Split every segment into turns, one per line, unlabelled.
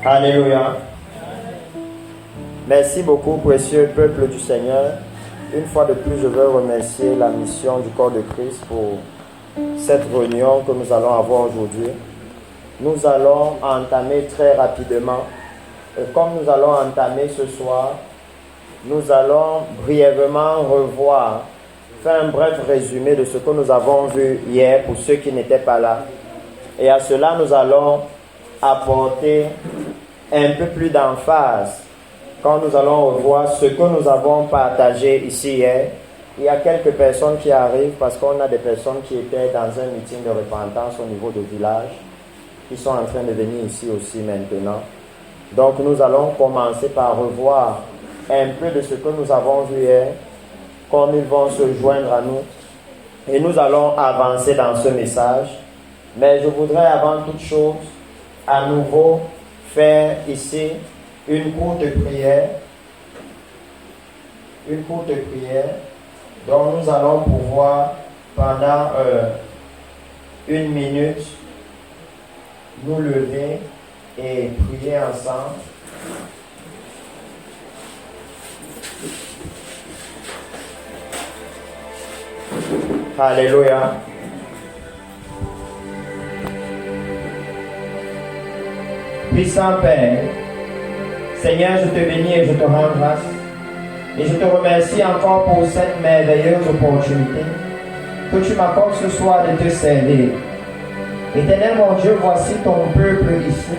Alléluia. Merci beaucoup, précieux peuple du Seigneur. Une fois de plus, je veux remercier la mission du corps de Christ pour cette réunion que nous allons avoir aujourd'hui. Nous allons entamer très rapidement. Et comme nous allons entamer ce soir, nous allons brièvement revoir, faire un bref résumé de ce que nous avons vu hier pour ceux qui n'étaient pas là. Et à cela, nous allons apporter un peu plus d'emphase quand nous allons revoir ce que nous avons partagé ici hier. Il y a quelques personnes qui arrivent parce qu'on a des personnes qui étaient dans un meeting de repentance au niveau du village, qui sont en train de venir ici aussi maintenant. Donc nous allons commencer par revoir un peu de ce que nous avons vu hier, comme ils vont se joindre à nous. Et nous allons avancer dans ce message. Mais je voudrais avant toute chose, à nouveau, faire ici une courte prière. Une courte prière dont nous allons pouvoir, pendant 1 minute, nous lever et prier ensemble. Alléluia. Puissant Père, Seigneur, je te bénis et je te rends grâce. Et je te remercie encore pour cette merveilleuse opportunité que tu m'accordes ce soir de te servir. Éternel mon Dieu, voici ton peuple ici,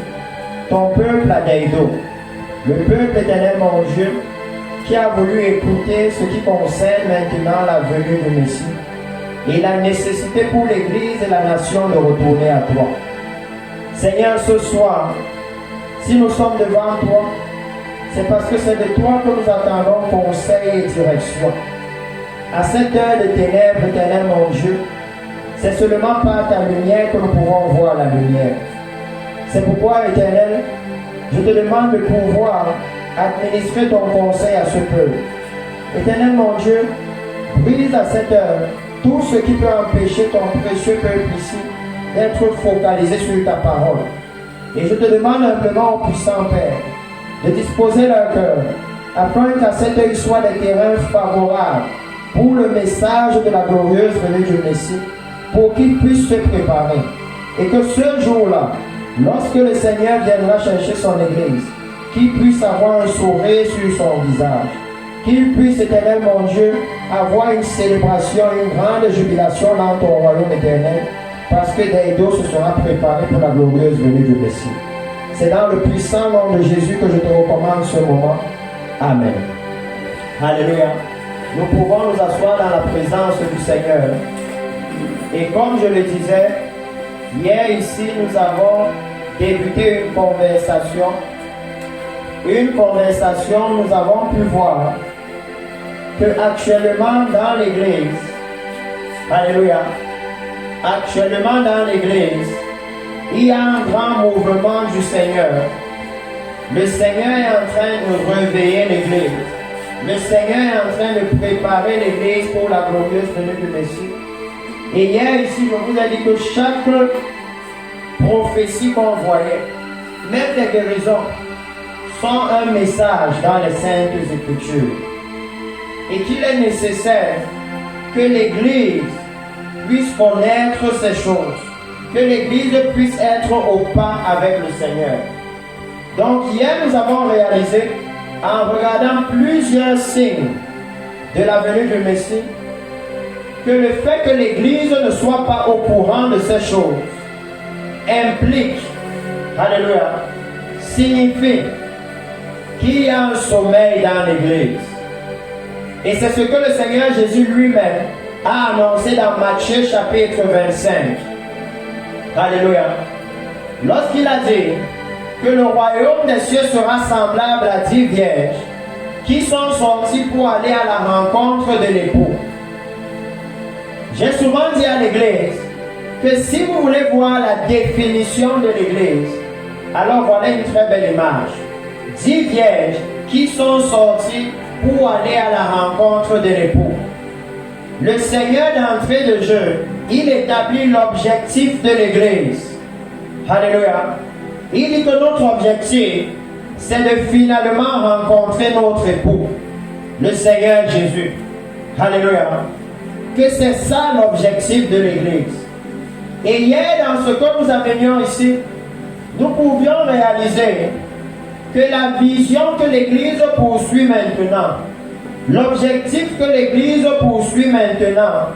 ton peuple à Deido. Le peuple, éternel mon Dieu, qui a voulu écouter ce qui concerne maintenant la venue du Messie et la nécessité pour l'Église et la nation de retourner à toi. Seigneur, ce soir, si nous sommes devant toi, c'est parce que c'est de toi que nous attendons conseil et direction. À cette heure de ténèbres, éternel mon Dieu, c'est seulement par ta lumière que nous pouvons voir la lumière. C'est pourquoi, éternel, je te demande de pouvoir administrer ton conseil à ce peuple. Éternel mon Dieu, brise à cette heure tout ce qui peut empêcher ton précieux peuple ici d'être focalisé sur ta parole. Et je te demande simplement au puissant Père de disposer leur cœur afin qu'à cette heure il soit des terrains favorables pour le message de la glorieuse venue du Messie, pour qu'ils puissent se préparer. Et que ce jour-là, lorsque le Seigneur viendra chercher son Église, qu'il puisse avoir un sourire sur son visage, qu'il puisse, éternel mon Dieu, avoir une célébration, une grande jubilation dans ton royaume éternel, parce que Deido se sera préparé pour la glorieuse venue du Messie. C'est dans le puissant nom de Jésus que je te recommande ce moment. Amen. Alléluia. Nous pouvons nous asseoir dans la présence du Seigneur. Et comme je le disais, hier ici, nous avons débuté une conversation. Nous avons pu voir que actuellement dans l'Église, alléluia, actuellement dans l'Église, il y a un grand mouvement du Seigneur. Le Seigneur est en train de réveiller l'Église. Le Seigneur est en train de préparer l'Église pour la glorieuse venue du Messie. Et hier ici, je vous ai dit que chaque prophétie qu'on voyait, même des guérisons, sont un message dans les Saintes Écritures. Et qu'il est nécessaire que l'Église puisse connaître ces choses, que l'Église puisse être au pas avec le Seigneur. Donc hier nous avons réalisé, en regardant plusieurs signes de la venue du Messie, que le fait que l'Église ne soit pas au courant de ces choses implique, alléluia, signifie qu'il y a un sommeil dans l'Église. Et c'est ce que le Seigneur Jésus lui-même a annoncé dans Matthieu chapitre 25. Alléluia. Lorsqu'il a dit que le royaume des cieux sera semblable à 10 vierges qui sont sorties pour aller à la rencontre de l'époux. J'ai souvent dit à l'Église que si vous voulez voir la définition de l'Église, alors voilà une très belle image. 10 vierges qui sont sorties pour aller à la rencontre de l'époux. Le Seigneur d'entrée de jeu, il établit l'objectif de l'Église. Alléluia. Il dit que notre objectif, c'est de finalement rencontrer notre époux, le Seigneur Jésus. Alléluia. Que c'est ça l'objectif de l'Église. Et hier, dans ce que nous amenions ici, nous pouvions réaliser que la vision que l'Église poursuit maintenant, l'objectif que l'Église poursuit maintenant,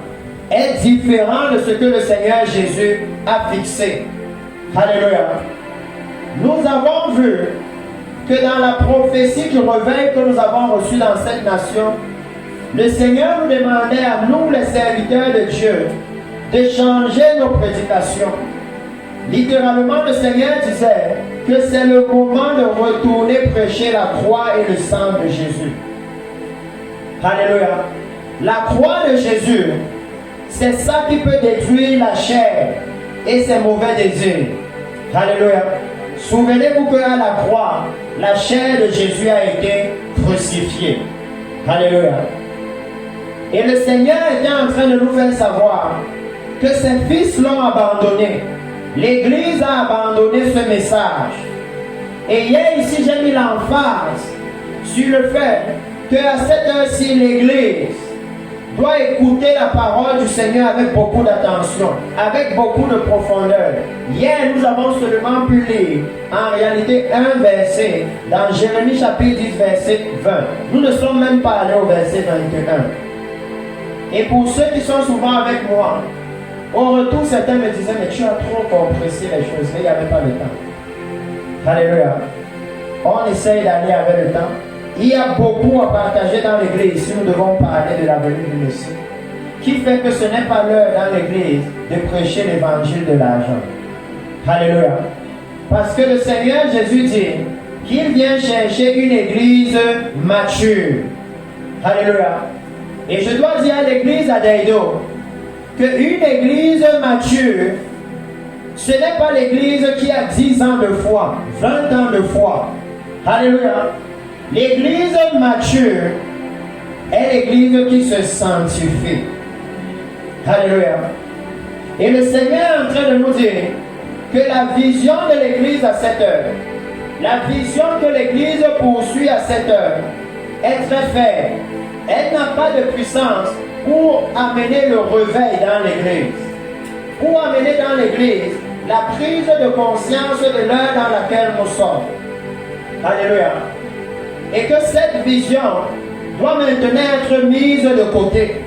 est différent de ce que le Seigneur Jésus a fixé. Alléluia. Nous avons vu que dans la prophétie du réveil que nous avons reçu dans cette nation, le Seigneur nous demandait à nous, les serviteurs de Dieu, de changer nos prédications. Littéralement, le Seigneur disait que c'est le moment de retourner prêcher la croix et le sang de Jésus. Alléluia. La croix de Jésus, c'est ça qui peut détruire la chair et ses mauvais désirs. Alléluia. Souvenez-vous qu'à la croix, la chair de Jésus a été crucifiée. Alléluia. Et le Seigneur était en train de nous faire savoir que ses fils l'ont abandonné. L'Église a abandonné ce message. Et hier ici, j'ai mis l'emphase sur le fait qu'à cette heure-ci, l'Église doit écouter la parole du Seigneur avec beaucoup d'attention, avec beaucoup de profondeur. Hier, nous avons seulement pu lire en réalité un verset dans Jérémie chapitre 10, verset 20. Nous ne sommes même pas allés au verset 21. Et pour ceux qui sont souvent avec moi, au retour, certains me disaient, mais tu as trop compressé les choses, mais il n'y avait pas le temps. Alléluia. On essaye d'aller avec le temps. Il y a beaucoup à partager dans l'église si nous devons parler de la venue du Messie. Qui fait que ce n'est pas l'heure dans l'église de prêcher l'évangile de l'argent. Alléluia. Parce que le Seigneur Jésus dit qu'il vient chercher une église mature. Alléluia. Et je dois dire à l'église à Deido qu'une église mature, ce n'est pas l'église qui a 10 ans de foi, 20 ans de foi. Alléluia. L'église mature est l'église qui se sanctifie. Alléluia. Et le Seigneur est en train de nous dire que la vision de l'église à cette heure, la vision que l'église poursuit à cette heure, est très faible. Elle n'a pas de puissance pour amener le réveil dans l'église, pour amener dans l'église la prise de conscience de l'heure dans laquelle nous sommes. Alléluia. Et que cette vision doit maintenant être mise de côté.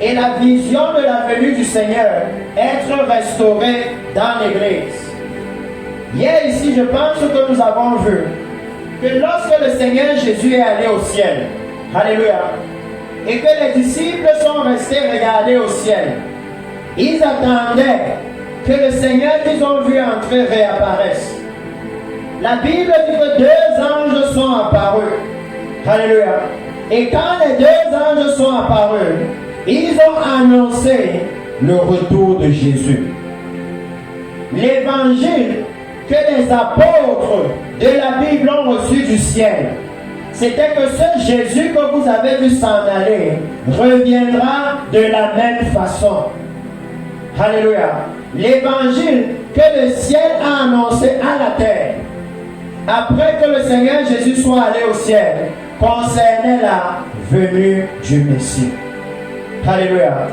Et la vision de la venue du Seigneur être restaurée dans l'église. Hier ici, je pense que nous avons vu que lorsque le Seigneur Jésus est allé au ciel, alléluia, et que les disciples sont restés regarder au ciel, ils attendaient que le Seigneur qu'ils ont vu entrer réapparaisse. La Bible dit que 2 anges sont apparus. Alléluia. Et quand les 2 anges sont apparus, ils ont annoncé le retour de Jésus. L'évangile que les apôtres de la Bible ont reçu du ciel, c'était que ce Jésus que vous avez vu s'en aller reviendra de la même façon. Alléluia. L'évangile que le ciel a annoncé à la terre, après que le Seigneur Jésus soit allé au ciel, concernait la venue du Messie. Alléluia.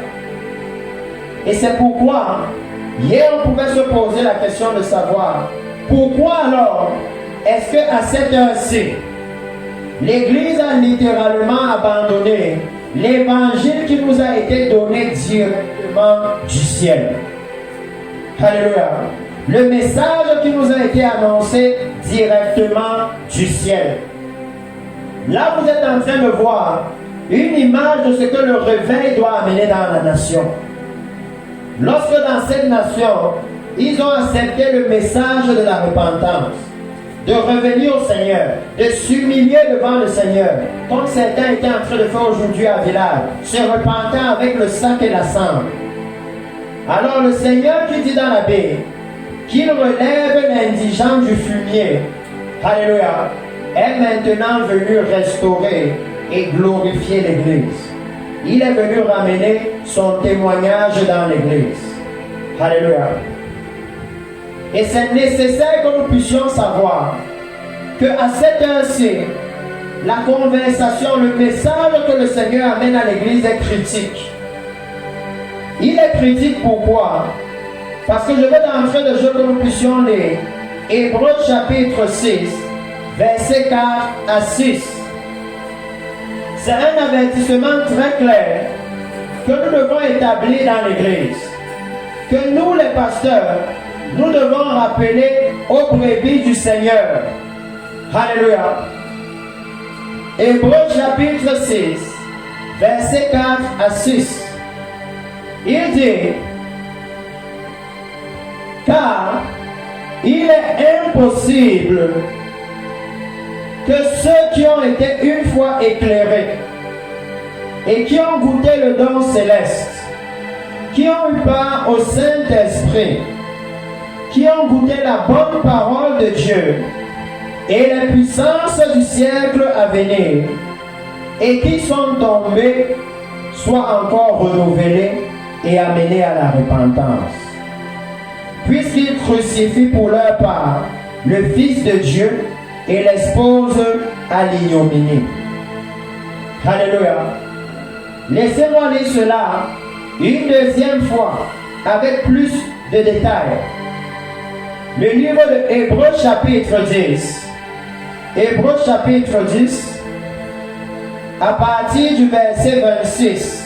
Et c'est pourquoi, hier on pouvait se poser la question de savoir, pourquoi alors est-ce qu'à cette heure-ci, l'Église a littéralement abandonné l'évangile qui nous a été donné directement du ciel. Alléluia. Le message qui nous a été annoncé directement du ciel. Là, vous êtes en train de voir une image de ce que le réveil doit amener dans la nation. Lorsque dans cette nation, ils ont accepté le message de la repentance, de revenir au Seigneur, de s'humilier devant le Seigneur, comme certains étaient en train de faire aujourd'hui à Village, se repentant avec le sac et la cendre. Alors le Seigneur qui dit dans la Bible qu'il relève l'indigent du fumier, alléluia, est maintenant venu restaurer et glorifier l'Église. Il est venu ramener son témoignage dans l'Église. Alléluia. Et c'est nécessaire que nous puissions savoir qu'à cette heure-ci, la conversation, le message que le Seigneur amène à l'Église est critique. Il est critique pourquoi? Parce que je vais d'entrée de jeu que nous puissions lire Hébreux chapitre 6, versets 4 à 6. C'est un avertissement très clair que nous devons établir dans l'Église. Que nous, les pasteurs, nous devons rappeler aux brebis du Seigneur. Alléluia. Hébreux chapitre 6, versets 4 à 6. Il dit, car il est impossible que ceux qui ont été une fois éclairés et qui ont goûté le don céleste, qui ont eu part au Saint-Esprit, qui ont goûté la bonne parole de Dieu et les puissances du siècle à venir, et qui sont tombés, soient encore renouvelés et amenés à la repentance. Puisqu'ils crucifient pour leur part le Fils de Dieu et l'exposent à l'ignominie. Alléluia. Laissez-moi lire cela une deuxième fois avec plus de détails. Le livre de Hébreux chapitre 10. Hébreux chapitre 10, à partir du verset 26.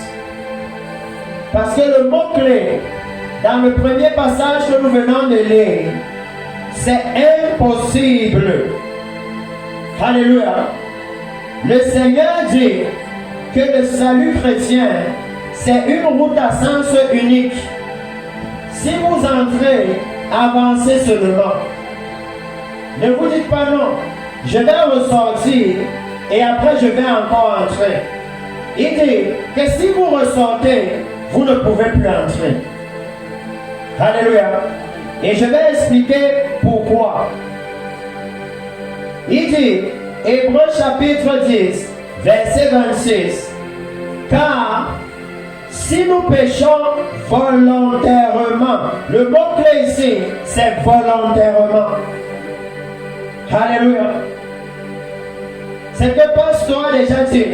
Parce que le mot-clé dans le premier passage que nous venons de lire, c'est impossible. Alléluia. Le Seigneur dit que le salut chrétien, c'est une route à sens unique. Si vous entrez, avancez seulement. Ne vous dites pas non. Je vais ressortir et après je vais encore entrer. Il dit que si vous ressortez, vous ne pouvez plus entrer. Alléluia. Et je vais expliquer pourquoi. Il dit, Hébreux chapitre 10, verset 26. Car si nous péchons volontairement, le mot-clé ici, c'est volontairement. Alléluia. C'est que pasteur a déjà dit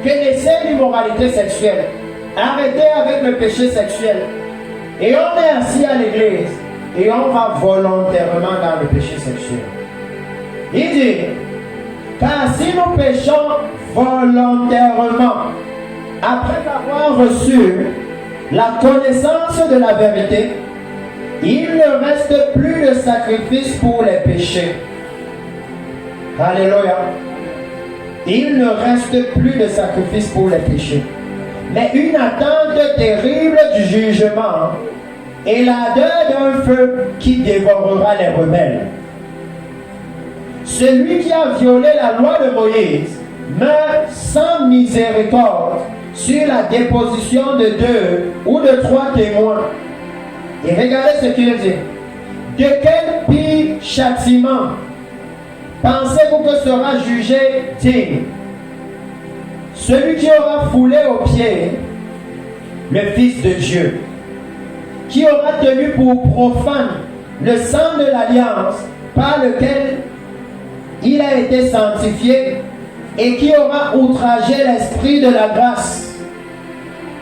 que laissez l'immoralité sexuelle. Arrêtez avec le péché sexuel. Et on est assis à l'église et on va volontairement dans le péché sexuel. Il dit, car si nous péchons volontairement, après avoir reçu la connaissance de la vérité, il ne reste plus de sacrifice pour les péchés. Alléluia. Il ne reste plus de sacrifice pour les péchés, mais une attente terrible du jugement et l'ardeur d'un feu qui dévorera les rebelles. Celui qui a violé la loi de Moïse meurt sans miséricorde sur la déposition de 2 ou de 3 témoins. Et regardez ce qu'il dit. De quel pire châtiment pensez-vous que sera jugé digne? Celui qui aura foulé aux pieds le Fils de Dieu, qui aura tenu pour profane le sang de l'alliance par lequel il a été sanctifié, et qui aura outragé l'esprit de la grâce.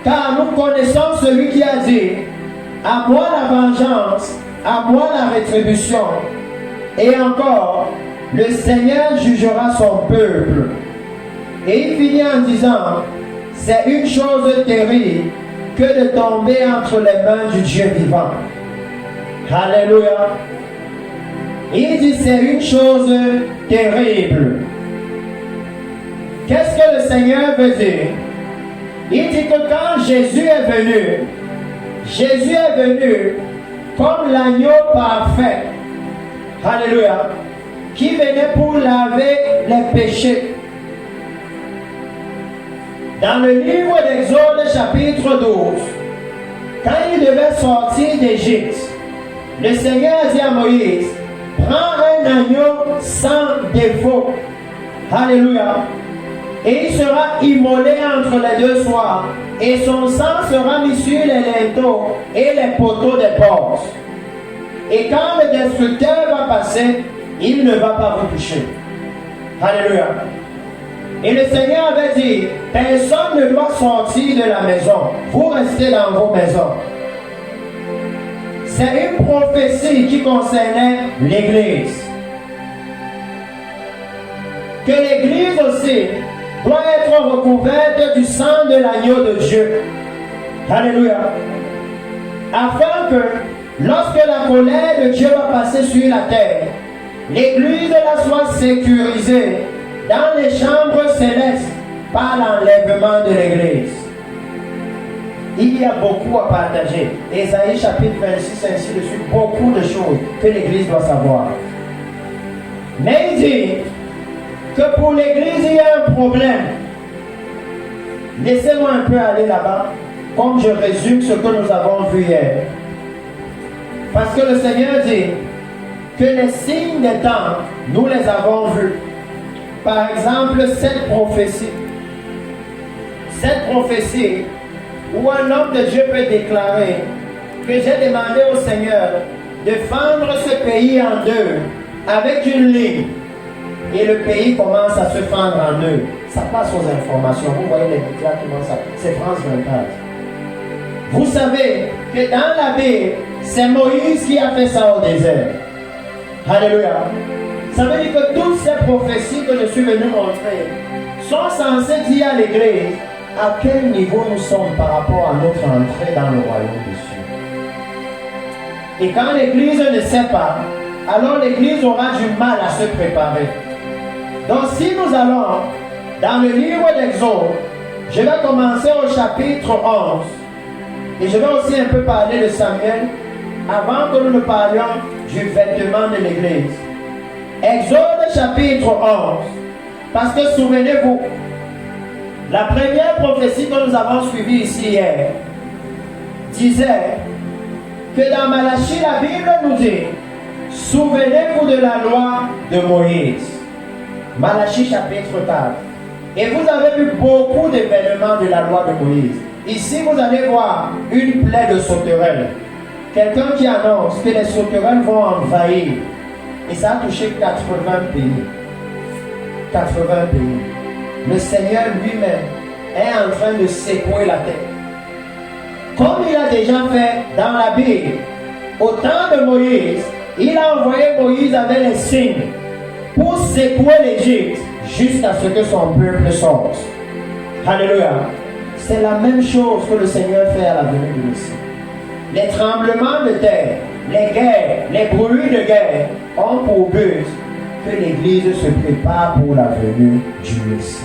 Car nous connaissons celui qui a dit, à moi la vengeance, à moi la rétribution. Et encore, le Seigneur jugera son peuple. Et il finit en disant, c'est une chose terrible que de tomber entre les mains du Dieu vivant. Alléluia. Il dit, c'est une chose terrible. Qu'est-ce que le Seigneur veut dire? Il dit que quand Jésus est venu comme l'agneau parfait. Alléluia. Qui venait pour laver les péchés. Dans le livre d'Exode chapitre 12, quand il devait sortir d'Égypte, le Seigneur a dit à Moïse, prends un agneau sans défaut. Alléluia. Et il sera immolé entre les 2 soirs, et son sang sera mis sur les linteaux et les poteaux des portes. Et quand le destructeur va passer, il ne va pas vous toucher. Alléluia. Et le Seigneur avait dit, personne ne doit sortir de la maison. Vous restez dans vos maisons. C'est une prophétie qui concernait l'Église. Que l'Église aussi doit être recouverte du sang de l'agneau de Dieu. Alléluia. Afin que, lorsque la colère de Dieu va passer sur la terre, l'Église la soit sécurisée dans les chambres célestes par l'enlèvement de l'Église. Il y a beaucoup à partager. Ésaïe chapitre 26, ainsi de suite, beaucoup de choses que l'Église doit savoir. Mais il dit que pour l'Église, il y a un problème. Laissez-moi un peu aller là-bas, comme je résume ce que nous avons vu hier. Parce que le Seigneur dit que les signes des temps, nous les avons vus. Par exemple, cette prophétie. Cette prophétie où un homme de Dieu peut déclarer que j'ai demandé au Seigneur de fendre ce pays en deux avec une ligne. Et le pays commence à se fendre en deux. Ça passe aux informations. Vous voyez les médias qui vont ça. C'est France 24. Vous savez que dans la Bible, c'est Moïse qui a fait ça au désert. Alléluia. Ça veut dire que toutes ces prophéties que je suis venu montrer sont censées dire à l'Église à quel niveau nous sommes par rapport à notre entrée dans le royaume des cieux. Et quand l'Église ne sait pas, alors l'Église aura du mal à se préparer. Donc si nous allons dans le livre d'Exode, je vais commencer au chapitre 11 et je vais aussi un peu parler de Samuel avant que nous ne parlions du vêtement de l'Église. Exode chapitre 11, parce que souvenez-vous, la première prophétie que nous avons suivie ici hier disait que dans Malachie, la Bible nous dit, souvenez-vous de la loi de Moïse. Malachie chapitre 4. Et vous avez vu beaucoup d'événements de la loi de Moïse. Ici, vous allez voir une plaie de sauterelles. Quelqu'un qui annonce que les sauterelles vont envahir. Et ça a touché 80 pays. 80 pays. Le Seigneur lui-même est en train de secouer la terre. Comme il a déjà fait dans la Bible, au temps de Moïse, il a envoyé Moïse avec les signes pour secouer l'Égypte jusqu'à ce que son peuple sorte. Alléluia. C'est la même chose que le Seigneur fait à la venue du Messie. Les tremblements de terre, les guerres, les bruits de guerre ont pour but que l'Église se prépare pour la venue du Messie.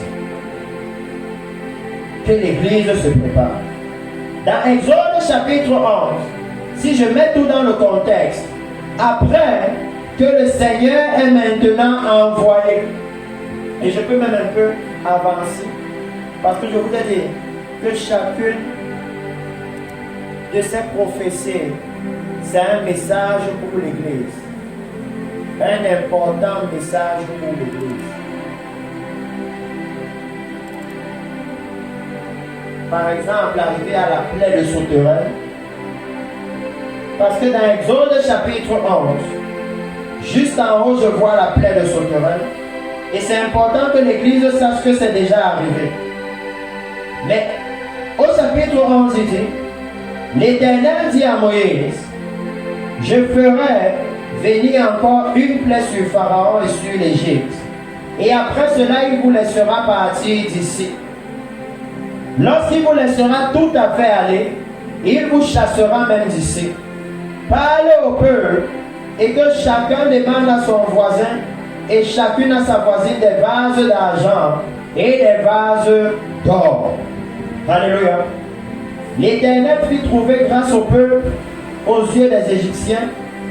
Que l'Église se prépare. Dans Exode chapitre 11, si je mets tout dans le contexte, après que le Seigneur est maintenant envoyé, et je peux même un peu avancer, parce que je voudrais dire que chacune de ces prophéties, c'est un message pour l'Église. Un important message pour l'Église. Par exemple, arriver à la plaie de sauterelles. Parce que dans Exode chapitre 11, juste en haut, je vois la plaie de sauterelles. Et c'est important que l'Église sache que c'est déjà arrivé. Mais au chapitre 11, il dit, l'Éternel dit à Moïse, je ferai venir encore une plaie sur Pharaon et sur l'Égypte. Et après cela, il vous laissera partir d'ici. Lorsqu'il vous laissera tout à fait aller, il vous chassera même d'ici. Parlez au peuple et que chacun demande à son voisin et chacune à sa voisine des vases d'argent et des vases d'or. Alléluia. L'Éternel fit trouver grâce au peuple aux yeux des Égyptiens.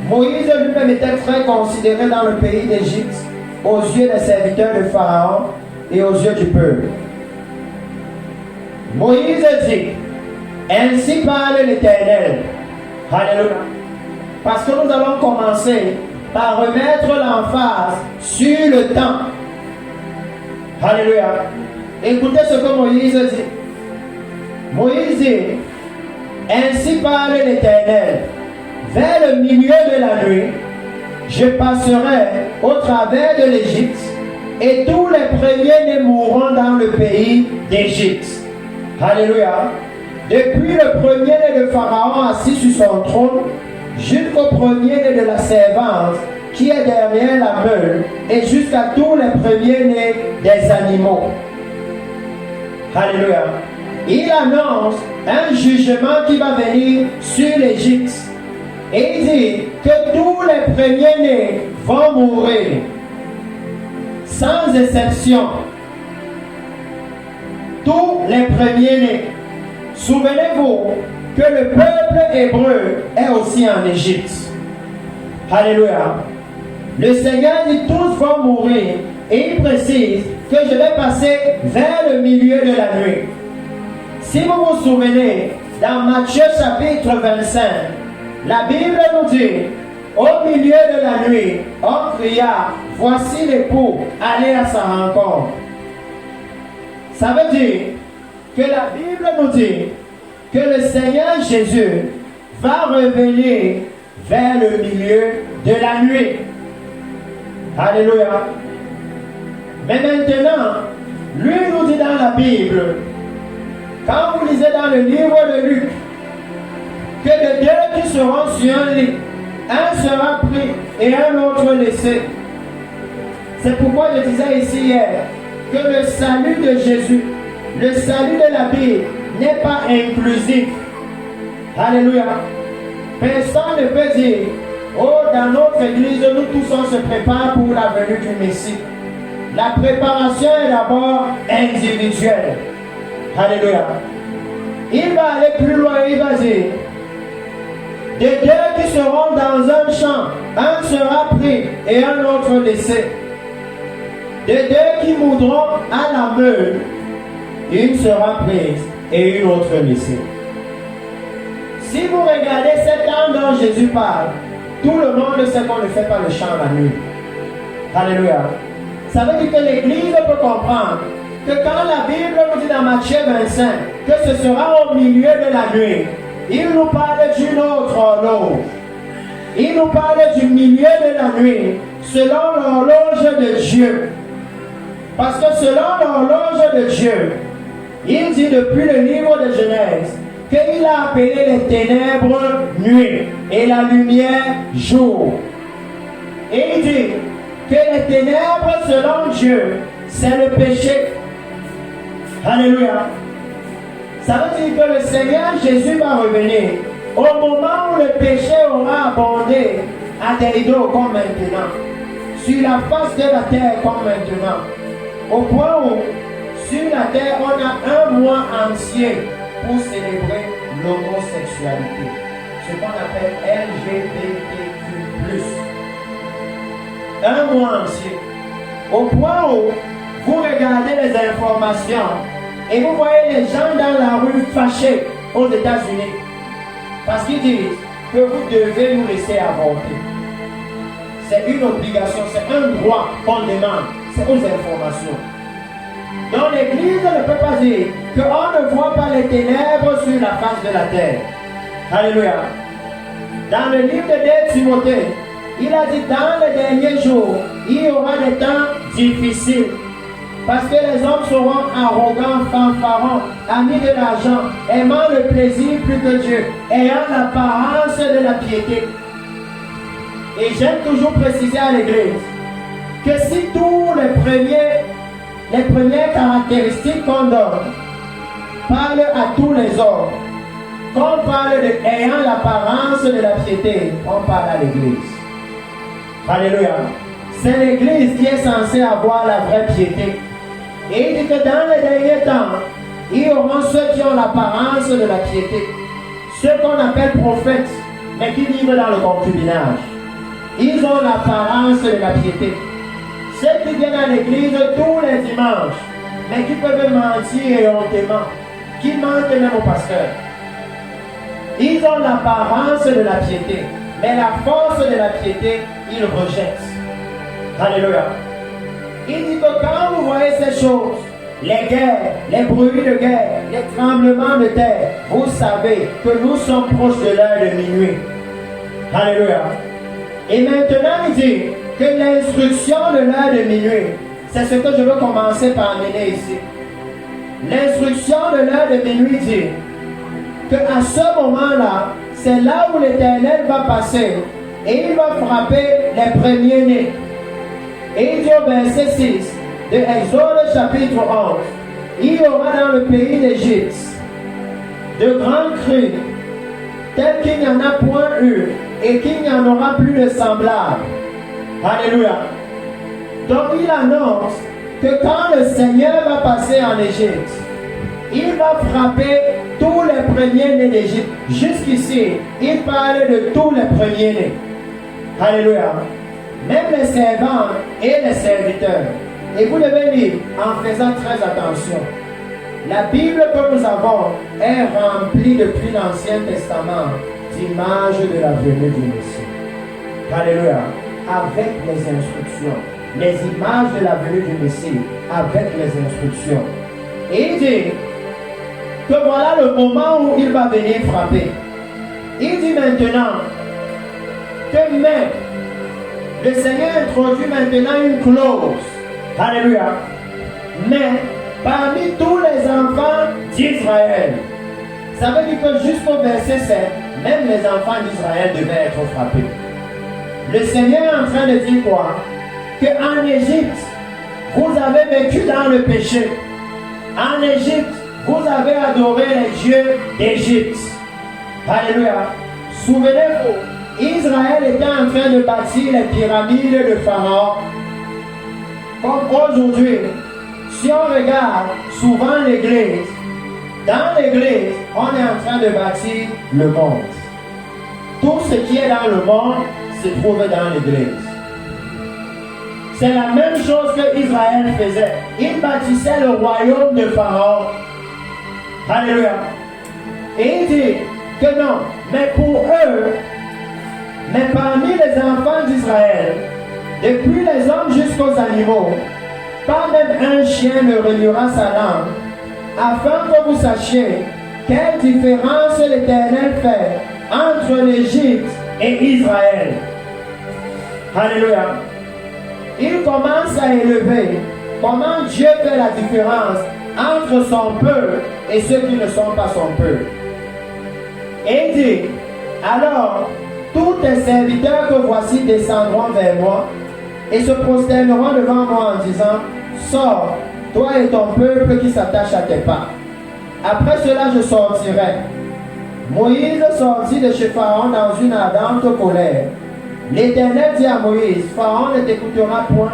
Moïse lui-même était très considéré dans le pays d'Égypte aux yeux des serviteurs de Pharaon et aux yeux du peuple. Moïse dit, ainsi parle l'Éternel. Alléluia. Parce que nous allons commencer par remettre l'emphase sur le temps. Alléluia. Écoutez ce que Moïse dit. Moïse dit, ainsi parle l'Éternel. Vers le milieu de la nuit, je passerai au travers de l'Égypte, et tous les premiers-nés mourront dans le pays d'Égypte. Alléluia. Depuis le premier-né de Pharaon assis sur son trône, jusqu'au premier-né de la servante qui est derrière la meule, et jusqu'à tous les premiers-nés des animaux. Alléluia. Il annonce un jugement qui va venir sur l'Égypte. Et il dit que tous les premiers-nés vont mourir, sans exception. Tous les premiers-nés. Souvenez-vous que le peuple hébreu est aussi en Égypte. Alléluia. Le Seigneur dit tous vont mourir. Et il précise que je vais passer vers le milieu de la nuit. Si vous vous souvenez, dans Matthieu chapitre 25, la Bible nous dit, au milieu de la nuit, on cria, voici l'époux, allez à sa rencontre. Ça veut dire que la Bible nous dit que le Seigneur Jésus va revenir vers le milieu de la nuit. Alléluia. Mais maintenant, lui nous dit dans la Bible, quand vous lisez dans le livre de Luc, que de deux qui seront sur un lit, un sera pris et un autre laissé. C'est pourquoi je disais ici hier que le salut de Jésus, le salut de la Bible n'est pas inclusif. Alléluia. Personne ne peut dire, oh, dans notre église, nous tous on se prépare pour la venue du Messie. La préparation est d'abord individuelle. Alléluia. Il va aller plus loin, il va dire, des deux qui seront dans un champ, un sera pris et un autre laissé. Des deux qui moudront à la meule, une sera prise et une autre laissée. Si vous regardez cet temps dont Jésus parle, tout le monde sait qu'on ne fait pas le chant la nuit. Alléluia. Ça veut dire que l'Église peut comprendre que quand la Bible nous dit dans Matthieu 25 que ce sera au milieu de la nuit, il nous parle d'une autre horloge. Il nous parle du milieu de la nuit selon l'horloge de Dieu. Parce que selon l'horloge de Dieu, il dit depuis le livre de Genèse qu'il a appelé les ténèbres nuit et la lumière jour. Et il dit que les ténèbres selon Dieu, c'est le péché. Alléluia. Ça veut dire que le Seigneur Jésus va revenir au moment où le péché aura abondé à des idoles comme maintenant, sur la face de la terre comme maintenant, au point où sur la terre on a un mois entier pour célébrer l'homosexualité, ce qu'on appelle LGBTQ+. Un mois entier, au point où vous regardez les informations et vous voyez les gens dans la rue fâchés aux États-Unis parce qu'ils disent que vous devez nous laisser avorter. C'est une obligation, c'est un droit qu'on demande, c'est aux informations. Donc l'Église ne peut pas dire qu'on ne voit pas les ténèbres sur la face de la terre. Alléluia. Dans le livre de 2 Timothée, il a dit dans les derniers jours, il y aura des temps difficiles. Parce que les hommes seront arrogants, fanfarons, amis de l'argent, aimant le plaisir plus que Dieu, ayant l'apparence de la piété. Et j'aime toujours préciser à l'Église que si tous les premières caractéristiques qu'on donne parlent à tous les hommes, qu'on parle de ayant l'apparence de la piété, on parle à l'Église. Alléluia. C'est l'Église qui est censée avoir la vraie piété. Et il dit que dans les derniers temps, il y aura ceux qui ont l'apparence de la piété, ceux qu'on appelle prophètes, mais qui vivent dans le concubinage. Ils ont l'apparence de la piété. Ceux qui viennent à l'église tous les dimanches, mais qui peuvent mentir éhontément, qui mentent même au pasteur. Ils ont l'apparence de la piété, mais la force de la piété, ils rejettent. Alléluia. Il dit que quand vous voyez ces choses, les guerres, les bruits de guerre, les tremblements de terre, vous savez que nous sommes proches de l'heure de minuit. Alléluia. Et maintenant, il dit que l'instruction de l'heure de minuit, c'est ce que je veux commencer par amener ici. L'instruction de l'heure de minuit dit qu'à ce moment-là, c'est là où l'Éternel va passer et il va frapper les premiers-nés. Et il dit au verset 6 de Exode chapitre 11, il y aura dans le pays d'Égypte de grandes crues, telles qu'il n'y en a point eu et qu'il n'y en aura plus de semblable. Alléluia. Donc il annonce que quand le Seigneur va passer en Égypte, il va frapper tous les premiers-nés d'Égypte. Jusqu'ici, il parle de tous les premiers-nés. Alléluia. Même les servants et les serviteurs. Et vous devez lire en faisant très attention. La Bible que nous avons est remplie depuis l'Ancien Testament d'images de la venue du Messie. Alléluia. Avec les instructions. Les images de la venue du Messie. Avec les instructions. Et il dit que voilà le moment où il va venir frapper. Il dit maintenant que même le Seigneur introduit maintenant une clause. Alléluia. Mais parmi tous les enfants d'Israël, ça veut dire que jusqu'au verset 7, même les enfants d'Israël devaient être frappés. Le Seigneur est en train de dire quoi? Qu'en Égypte, vous avez vécu dans le péché. En Égypte, vous avez adoré les dieux d'Égypte. Alléluia. Souvenez-vous, Israël était en train de bâtir les pyramides de Pharaon. Comme aujourd'hui, si on regarde souvent l'église, dans l'église, on est en train de bâtir le monde. Tout ce qui est dans le monde se trouve dans l'église. C'est la même chose que Israël faisait. Il bâtissait le royaume de Pharaon. Alléluia. Et il dit que non, mais pour eux, mais parmi les enfants d'Israël, depuis les hommes jusqu'aux animaux, pas même un chien ne reliera sa langue, afin que vous sachiez quelle différence l'Éternel fait entre l'Égypte et Israël. Alléluia. Il commence à élever comment Dieu fait la différence entre son peuple et ceux qui ne sont pas son peuple. Et il dit, alors, tous tes serviteurs que voici descendront vers moi et se prosterneront devant moi en disant, sors, toi et ton peuple qui s'attache à tes pas. Après cela, je sortirai. Moïse sortit de chez Pharaon dans une ardente colère. L'Éternel dit à Moïse, Pharaon ne t'écoutera point,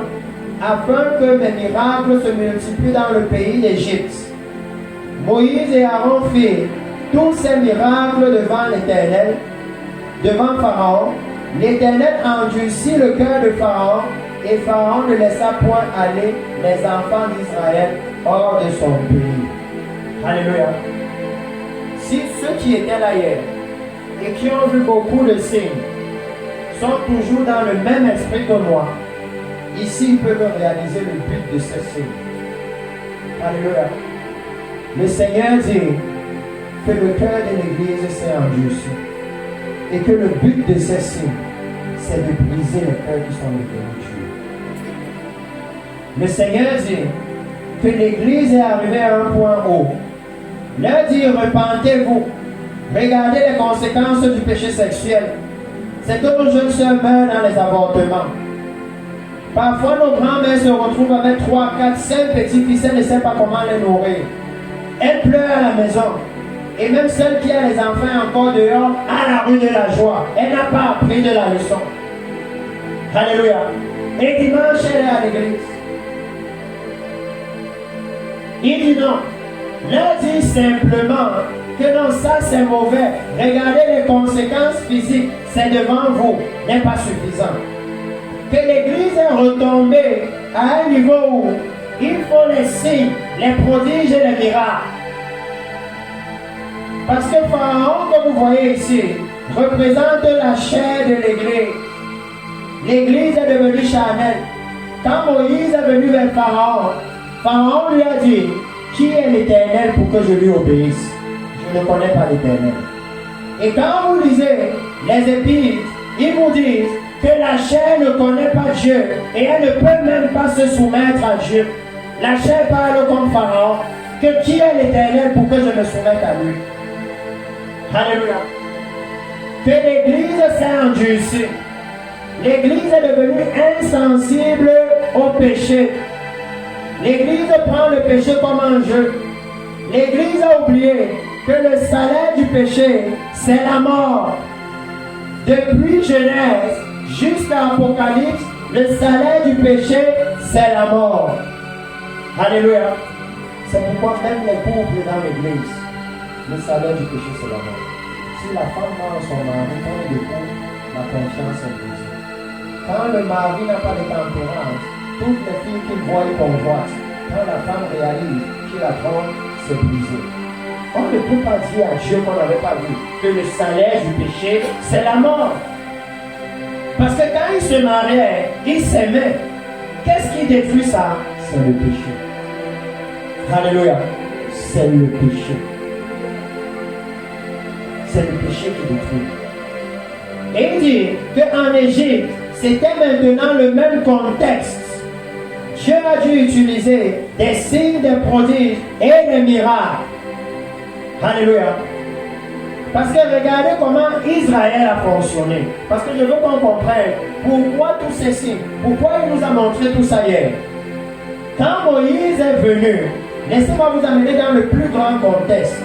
afin que mes miracles se multiplient dans le pays d'Égypte. Moïse et Aaron firent tous ces miracles devant l'Éternel, devant Pharaon. L'Éternel endurcit le cœur de Pharaon, et Pharaon ne laissa point aller les enfants d'Israël hors de son pays. Alléluia. Si ceux qui étaient là hier et qui ont vu beaucoup de signes sont toujours dans le même esprit que moi, ici ils peuvent réaliser le but de ces signes. Alléluia. Le Seigneur dit que le cœur de l'Église s'est endurci et que le but de ces signes, c'est de briser les cœurs qui sont devenus durs. Le Seigneur dit que l'Église est arrivée à un point haut. Leur dit, repentez-vous, regardez les conséquences du péché sexuel. C'est que nos jeunes sœurs meurent dans les avortements. Parfois, nos grands-mères se retrouvent avec 3, 4, 5 petits-fils, elles ne savent pas comment les nourrir. Elles pleurent à la maison. Et même celle qui a les enfants encore dehors, à la rue de la joie. Elle n'a pas appris de la leçon. Alléluia. Et dimanche, elle est à l'église. Il dit non. Leur dit simplement que non, ça c'est mauvais. Regardez les conséquences physiques, c'est devant vous, n'est pas suffisant. Que l'Église est retombée à un niveau où il faut les signes, les prodiges et les miracles. Parce que Pharaon, que vous voyez ici, représente la chair de l'Église. L'Église est devenue charnelle. Quand Moïse est venu vers Pharaon, Pharaon lui a dit, qui est l'Éternel pour que je lui obéisse? Je ne connais pas l'Éternel. Et quand vous lisez les épîtres ils vous disent que la chair ne connaît pas Dieu et elle ne peut même pas se soumettre à Dieu. La chair parle comme Pharaon, que qui est l'Éternel pour que je me soumette à lui? Alléluia. Que l'Église s'est endurcie. L'Église est devenue insensible au péché. L'Église prend le péché comme un jeu. L'Église a oublié que le salaire du péché, c'est la mort. Depuis Genèse jusqu'à Apocalypse, le salaire du péché, c'est la mort. Alléluia. C'est pourquoi même les couples dans l'Église, le salaire du péché, c'est la mort. Si la femme ment son mari, quand il écoute, la confiance est brisée. Quand le mari n'a pas de tempérance, toutes les filles qu'il voit, il convoite. Quand la femme réalise qu'il la trompe, c'est brisé. On ne peut pas dire à Dieu qu'on n'avait pas vu que le salaire du péché, c'est la mort. Parce que quand ils se mariaient, ils s'aimaient. Qu'est-ce qui détruit ça? C'est le péché. Alléluia. C'est le péché. C'est le péché qui détruit. Et il dit qu'en Égypte, c'était maintenant le même contexte. Dieu a dû utiliser des signes, des prodiges et des miracles. Alléluia. Parce que regardez comment Israël a fonctionné. Parce que je veux qu'on comprenne pourquoi tous ces signes, pourquoi il nous a montré tout ça hier. Quand Moïse est venu, laissez-moi vous amener dans le plus grand contexte.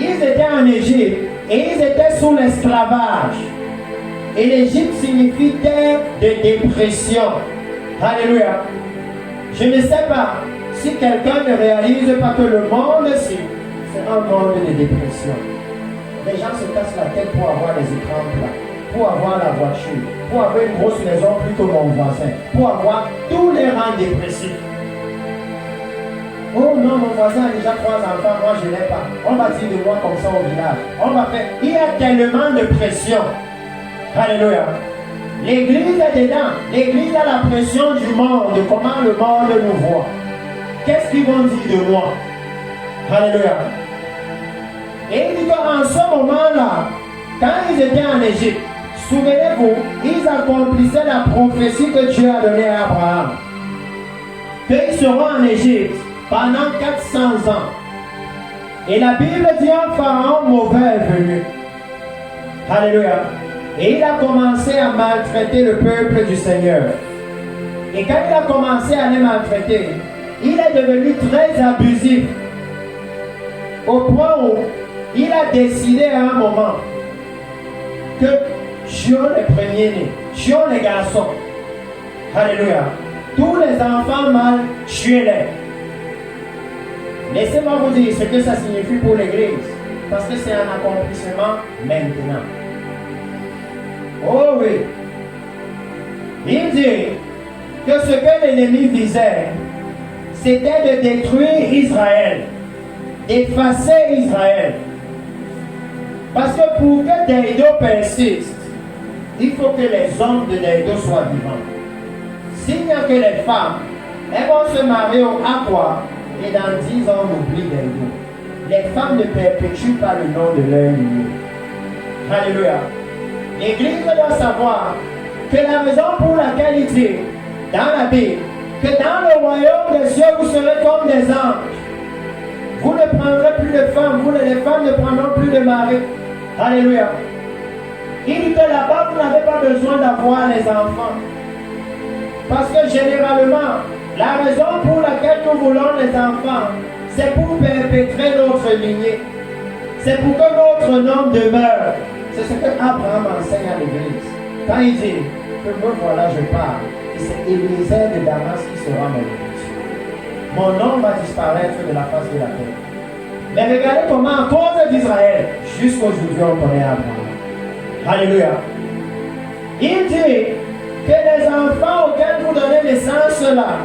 Ils étaient en Égypte et ils étaient sous l'esclavage. Et l'Égypte signifie terre de dépression. Alléluia. Je ne sais pas si quelqu'un ne réalise pas que le monde-ci, c'est un monde de dépression. Les gens se cassent la tête pour avoir les écrans plats, pour avoir la voiture, pour avoir une grosse maison plus que mon voisin, pour avoir tous les rangs dépressifs. Oh non, mon voisin a déjà 3 enfants, moi je n'ai pas. On va dire de moi comme ça au village. On va faire. Il y a tellement de pression. Alléluia. L'église est dedans. L'église a la pression du monde, de comment le monde nous voit. Qu'est-ce qu'ils vont dire de moi? Alléluia. Et il dit qu'en ce moment-là, quand ils étaient en Égypte, souvenez-vous, ils accomplissaient la prophétie que Dieu a donnée à Abraham. Qu'ils seront en Égypte pendant 400 ans. Et la Bible dit un pharaon mauvais est venu. Alléluia. Et il a commencé à maltraiter le peuple du Seigneur. Et quand il a commencé à les maltraiter, il est devenu très abusif. Au point où il a décidé à un moment que tuons les premiers-nés, tuons les garçons. Alléluia. Tous les enfants mâles, tuez-les. Laissez-moi vous dire ce que ça signifie pour l'Église. Parce que c'est un accomplissement maintenant. Oh oui. Il dit que ce que l'ennemi visait, c'était de détruire Israël, d'effacer Israël. Parce que pour que Deido persiste, il faut que les hommes de Deido soient vivants. S'il n'y a que les femmes, elles vont se marier au Aqua et dans 10 ans on oublie Deido. Les femmes ne perpétuent pas le nom de leur lignée. Alléluia. L'Église doit savoir que la raison pour laquelle il dit dans la Bible que dans le royaume des cieux vous serez comme des anges. Vous ne prendrez plus de femmes, les femmes ne prendront plus de mari. Alléluia. Il dit que là-bas vous n'avez pas besoin d'avoir les enfants. Parce que généralement, la raison pour laquelle nous voulons les enfants, c'est pour perpétrer notre lignée. C'est pour que notre nom demeure. C'est ce que Abraham enseigne à l'Église. Quand il dit que me voilà, je parle, et c'est Élisée de Damas qui sera mon héritier. Mon nom va disparaître de la face de la terre. Mais regardez comment, à cause d'Israël, jusqu'aujourd'hui, on connaît Abraham. Alléluia. Il dit que les enfants auxquels vous donnez naissance là,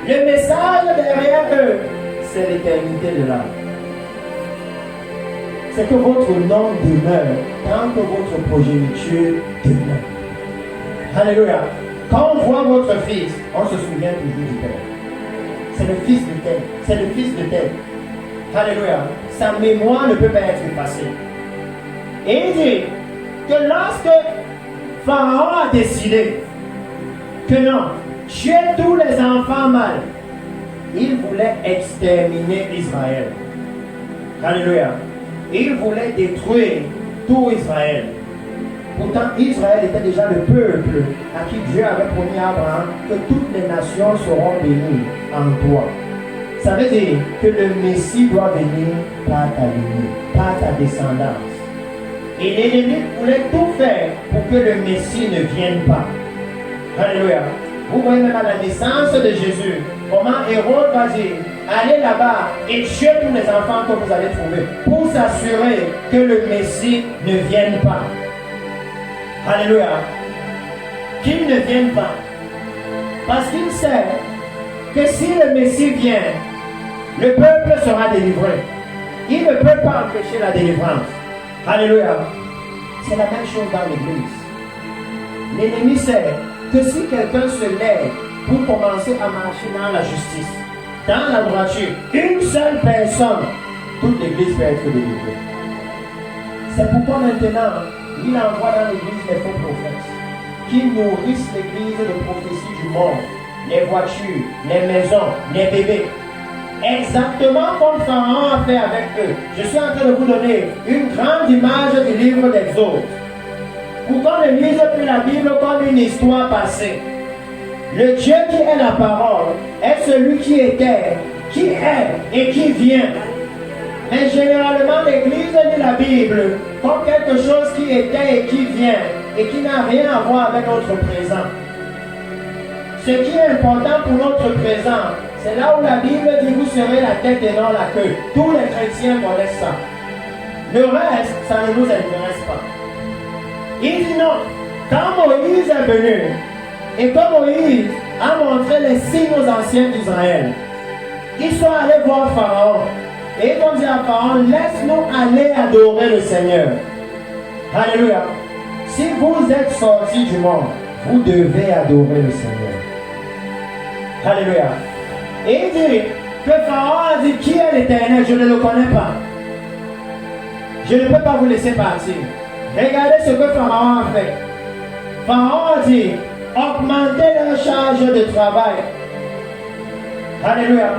le message derrière eux, c'est l'éternité de l'âme. C'est que votre nom demeure tant que votre progéniture demeure. Alléluia. Quand on voit votre fils, on se souvient toujours du Père. C'est le fils de tel, c'est le fils de tel. Alléluia. Sa mémoire ne peut pas être effacée. Et il dit que lorsque Pharaon a décidé que non, tuer tous les enfants mâles. Il voulait exterminer Israël. Alléluia. Il voulait détruire tout Israël. Pourtant, Israël était déjà le peuple à qui Dieu avait promis à Abraham que toutes les nations seront bénies en toi. Ça veut dire que le Messie doit venir par ta lignée, par ta descendance. Et l'ennemi voulait tout faire pour que le Messie ne vienne pas. Alléluia. Vous voyez même à la naissance de Jésus, comment Hérode va dire, allez là-bas et tuez tous les enfants que vous allez trouver pour s'assurer que le Messie ne vienne pas. Alléluia. Qu'il ne vienne pas. Parce qu'il sait que si le Messie vient, le peuple sera délivré. Il ne peut pas empêcher la délivrance. Alléluia. C'est la même chose dans l'église. L'ennemi sait que si quelqu'un se lève pour commencer à marcher dans la justice, dans la droiture, une seule personne, toute l'église peut être délivrée. C'est pourquoi maintenant, il envoie dans l'église les faux prophètes qui nourrissent l'église de prophéties du monde, les voitures, les maisons, les bébés. Exactement comme Pharaon a fait avec eux. Je suis en train de vous donner une grande image du livre d'Exode. Pour qu'on ne lise plus la Bible comme une histoire passée. Le Dieu qui est la parole est celui qui était, qui est et qui vient. Mais généralement, l'Église lit la Bible comme quelque chose qui était et qui vient et qui n'a rien à voir avec notre présent. Ce qui est important pour notre présent, c'est là où la Bible dit vous serez la tête et non la queue. Tous les chrétiens connaissent ça. Le reste, ça ne nous intéresse pas. Il dit non. Quand Moïse est venu, et quand Moïse a montré les signes aux anciens d'Israël, ils sont allés voir Pharaon. Et ils ont dit à Pharaon, laisse-nous aller adorer le Seigneur. Alléluia. Si vous êtes sortis du monde, vous devez adorer le Seigneur. Alléluia. Et il dit que Pharaon a dit, qui est l'Éternel? Je ne le connais pas. Je ne peux pas vous laisser partir. Regardez ce que Pharaon a fait. Pharaon a dit, augmentez leur charge de travail. Alléluia.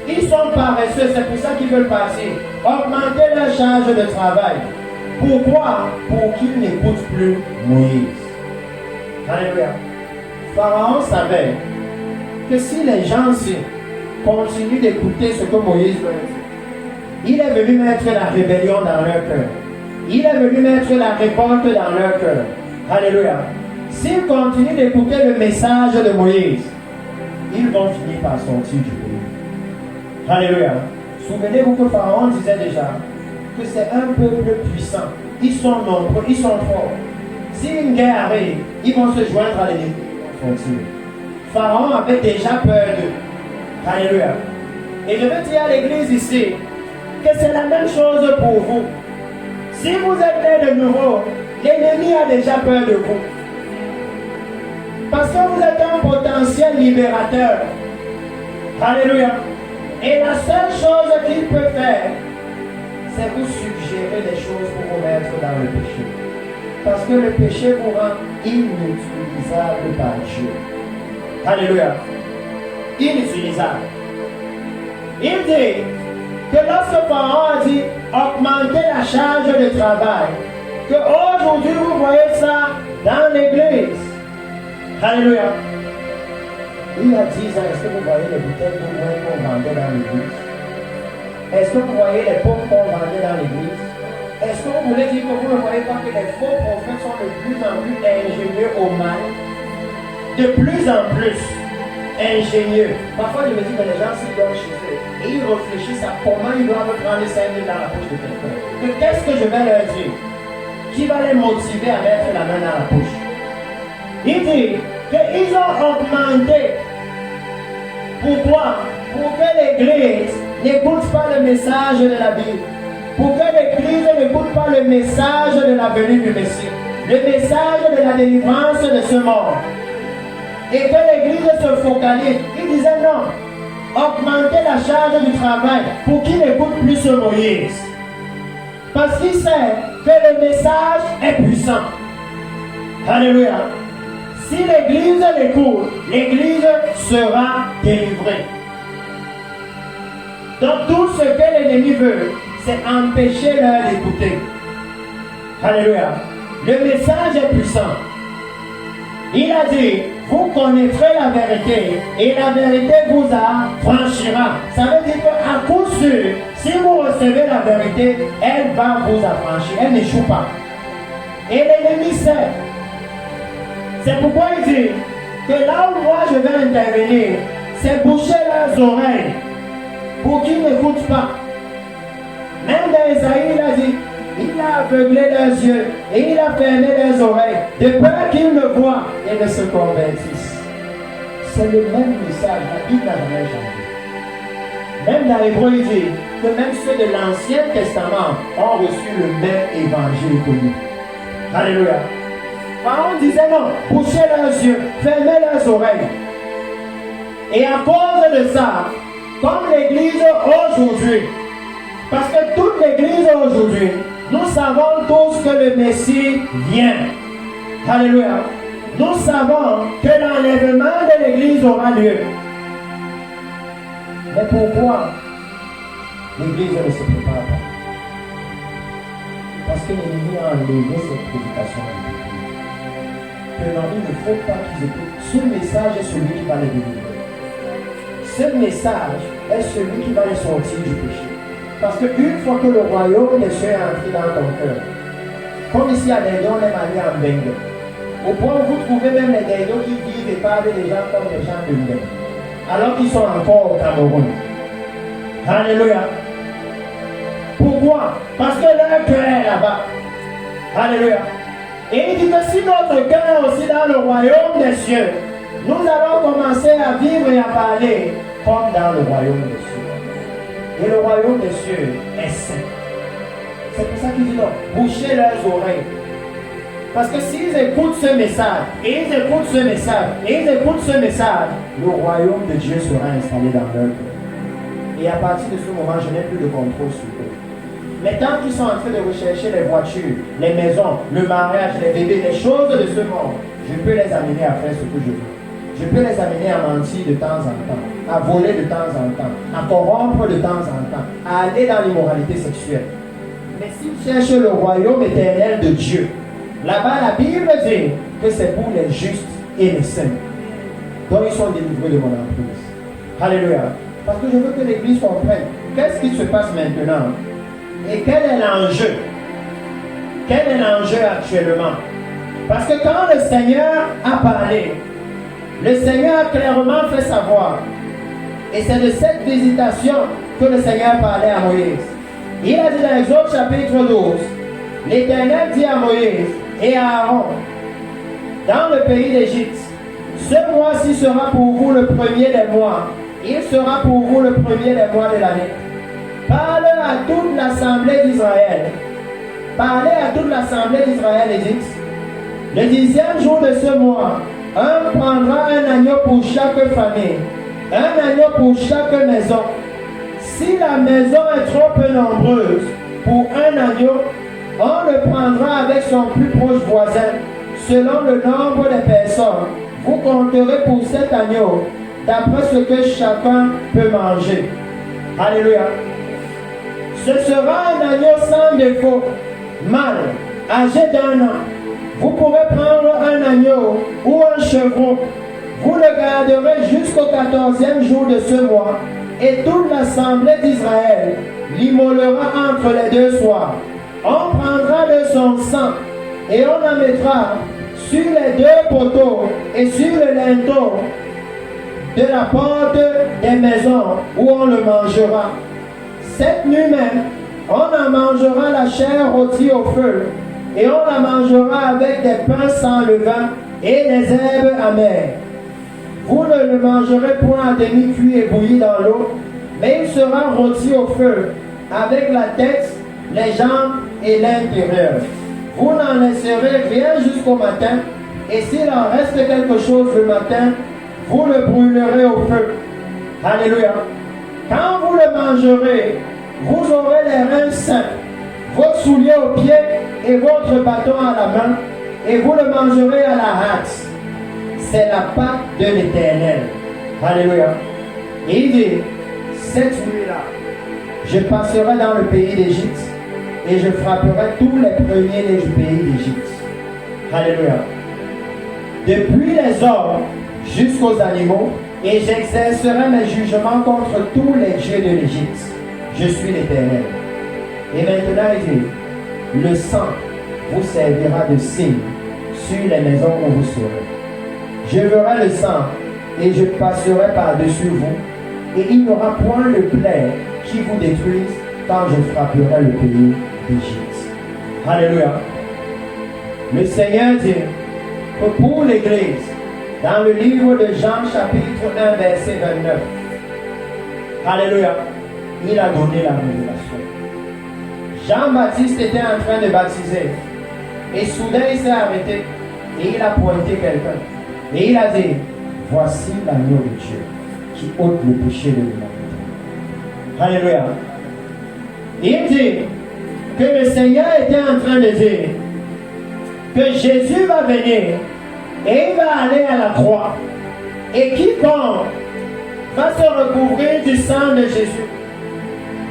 Ils sont paresseux, c'est pour ça qu'ils veulent passer. Augmenter leur charge de travail. Pourquoi? Pour qu'ils n'écoutent plus Moïse. Alléluia. Pharaon savait que si les gens-ci continuent d'écouter ce que Moïse leur dit, il est venu mettre la rébellion dans leur cœur. Il est venu mettre la révolte dans leur cœur. Alléluia. S'ils continuent d'écouter le message de Moïse, ils vont finir par sortir du pays. Alléluia. Souvenez-vous que Pharaon disait déjà que c'est un peuple puissant. Ils sont nombreux, ils sont forts. Si une guerre arrive, ils vont se joindre à l'ennemi. Pharaon avait déjà peur d'eux. Alléluia. Et je veux dire à l'église ici que c'est la même chose pour vous. Si vous êtes né de nouveau, l'ennemi a déjà peur de vous. Parce que vous êtes un potentiel libérateur. Alléluia. Et la seule chose qu'il peut faire, c'est vous suggérer des choses pour vous mettre dans le péché. Parce que le péché vous rend inutilisable par Dieu. Alléluia. Inutilisable. Il dit que lorsque Pharaon a dit augmenter la charge de travail, que aujourd'hui vous voyez ça dans l'église. Alléluia. Il y a 10 ans, est-ce que vous voyez les bouteilles de vin qu'on vendait dans l'église? Est-ce que vous voyez les pommes qu'on vendait dans l'église? Est-ce que vous voulez dire que vous ne voyez pas que les faux prophètes sont de plus en plus ingénieux au mal? De plus en plus ingénieux. Parfois, je me dis que les gens s'ils dorment chez eux et ils réfléchissent à comment ils doivent prendre 5 000 dans la poche de quelqu'un. Que qu'est-ce que je vais leur dire? Qui va les motiver à mettre la main dans la poche? Il dit qu'ils ont augmenté. Pourquoi? Pour que l'église n'écoute pas le message de la Bible. Pour que l'église n'écoute pas le message de la venue du Messie. Le message de la délivrance de ce monde. Et que l'église se focalise. Il disait non. Augmenter la charge du travail pour qu'il n'écoute plus ce Moïse. Parce qu'il sait que le message est puissant. Alléluia. Si l'Église l'écoute, l'Église sera délivrée. Donc tout ce que l'ennemi veut, c'est empêcher leur d'écouter. Alléluia. Le message est puissant. Il a dit, vous connaîtrez la vérité et la vérité vous affranchira. Ça veut dire qu'à coup sûr, si vous recevez la vérité, elle va vous affranchir. Elle n'échoue pas. Et l'ennemi sait. C'est pourquoi il dit que là où moi je vais intervenir, c'est boucher leurs oreilles pour qu'ils n'écoutent pas. Même dans Isaïe, il a dit, il a aveuglé leurs yeux et il a fermé leurs oreilles, de peur qu'ils ne voient et ne se convertissent. C'est le même message, la Bible n'a jamais changé. Même dans l'Hébreu, il dit que même ceux de l'Ancien Testament ont reçu le même évangile que nous. Alléluia. On disait non, bouchez leurs yeux, fermez leurs oreilles. Et à cause de ça, comme l'Église aujourd'hui, parce que toute l'Église aujourd'hui, nous savons tous que le Messie vient. Alléluia. Nous savons que l'enlèvement de l'Église aura lieu. Mais pourquoi l'Église ne se prépare pas? Parce que l'ennemi a enlevé cette prédication. Non, il ne faut pas qu'ils écoutent. Ce message est celui qui va les délivrer. Ce message est celui qui va les sortir du péché. Parce qu'une fois que le royaume des cieux est entré dans ton cœur, comme ici à Daido, on aime aller en Bengue. Au point où vous trouvez même les Daido qui vivent et parlent des gens comme les gens de Bengue, alors qu'ils sont encore au Cameroun. Alléluia. Pourquoi? Parce que leur cœur est là-bas. Alléluia. Et il dit que si notre cœur est aussi dans le royaume des cieux, nous allons commencer à vivre et à parler comme dans le royaume des cieux. Et le royaume des cieux est saint. C'est pour ça qu'il dit non, bouchez leurs oreilles. Parce que s'ils écoutent ce message, et ils écoutent ce message, et ils écoutent ce message, le royaume de Dieu sera installé dans leur cœur. Et à partir de ce moment, je n'ai plus de contrôle sur eux. Mais tant qu'ils sont en train de rechercher les voitures, les maisons, le mariage, les bébés, les choses de ce monde, je peux les amener à faire ce que je veux. Je peux les amener à mentir de temps en temps, à voler de temps en temps, à corrompre de temps en temps, à aller dans l'immoralité sexuelle. Mais s'ils cherchent le royaume éternel de Dieu, là-bas la Bible dit que c'est pour les justes et les saints. Donc ils sont délivrés de mon emprise. Alléluia. Parce que je veux que l'Église comprenne qu'est-ce qui se passe maintenant. Et quel est l'enjeu? Quel est l'enjeu actuellement? Parce que quand le Seigneur a parlé, le Seigneur a clairement fait savoir, et c'est de cette visitation que le Seigneur parlait à Moïse. Il a dit dans Exode chapitre 12, l'Éternel dit à Moïse et à Aaron, dans le pays d'Égypte, ce mois-ci sera pour vous le premier des mois, il sera pour vous le premier des mois de l'année. Parle à toute l'assemblée d'Israël. Parlez à toute l'assemblée d'Israël et dites, le 10e jour de ce mois, un prendra un agneau pour chaque famille, un agneau pour chaque maison. Si la maison est trop peu nombreuse pour un agneau, on le prendra avec son plus proche voisin, selon le nombre de personnes. Vous compterez pour cet agneau, d'après ce que chacun peut manger. Alléluia. Ce sera un agneau sans défaut, mâle, âgé d'1 an. Vous pourrez prendre un agneau ou un chevreau. Vous le garderez jusqu'au 14e jour de ce mois. Et toute l'assemblée d'Israël l'immolera entre les deux soirs. On prendra de son sang et on en mettra sur les deux poteaux et sur le linteau de la porte des maisons où on le mangera. Cette nuit même, on en mangera la chair rôtie au feu, et on la mangera avec des pains sans levain et des herbes amères. Vous ne le mangerez point à demi-cuit et bouilli dans l'eau, mais il sera rôti au feu, avec la tête, les jambes et l'intérieur. Vous n'en laisserez rien jusqu'au matin, et s'il en reste quelque chose le matin, vous le brûlerez au feu. Alléluia. Quand vous le mangerez, vous aurez les reins sains, vos souliers aux pieds et votre bâton à la main, et vous le mangerez à la hâte. C'est la Pâque de l'Éternel. Alléluia. Et il dit, cette nuit-là, je passerai dans le pays d'Égypte et je frapperai tous les premiers-nés du pays d'Égypte. Alléluia. Depuis les hommes jusqu'aux animaux, et j'exercerai mes jugements contre tous les dieux de l'Égypte. Je suis l'Éternel. Et maintenant, il dit, le sang vous servira de signe sur les maisons où vous serez. Je verrai le sang et je passerai par-dessus vous, et il n'y aura point de plaie qui vous détruise quand je frapperai le pays d'Égypte. Alléluia. Le Seigneur dit que pour l'Église, dans le livre de Jean chapitre 1 verset 29, alléluia, il a donné la révélation. Jean-Baptiste était en train de baptiser et soudain il s'est arrêté et il a pointé quelqu'un et il a dit, voici l'agneau de Dieu qui ôte le péché de l'humanité. Alléluia. Il dit que le Seigneur était en train de dire que Jésus va venir et il va aller à la croix. Et quiconque va se recouvrir du sang de Jésus,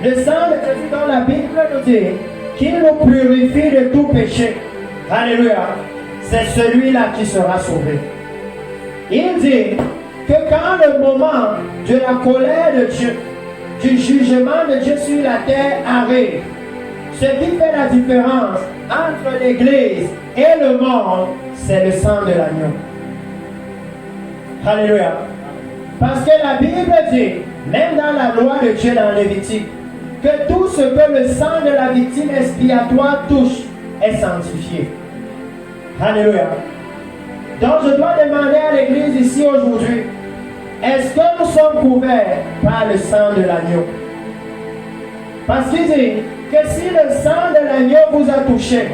le sang de Jésus dont la Bible nous dit qu'il nous purifie de tout péché. Alléluia. C'est celui-là qui sera sauvé. Il dit que quand le moment de la colère de Dieu, du jugement de Dieu sur la terre arrive, ce qui fait la différence entre l'Église et le monde, c'est le sang de l'agneau. Alléluia. Parce que la Bible dit, même dans la loi de Dieu dans Lévitique, que tout ce que le sang de la victime expiatoire touche est sanctifié. Alléluia. Donc je dois demander à l'Église ici aujourd'hui, est-ce que nous sommes couverts par le sang de l'agneau? Parce qu'il dit que si le sang de l'agneau vous a touché,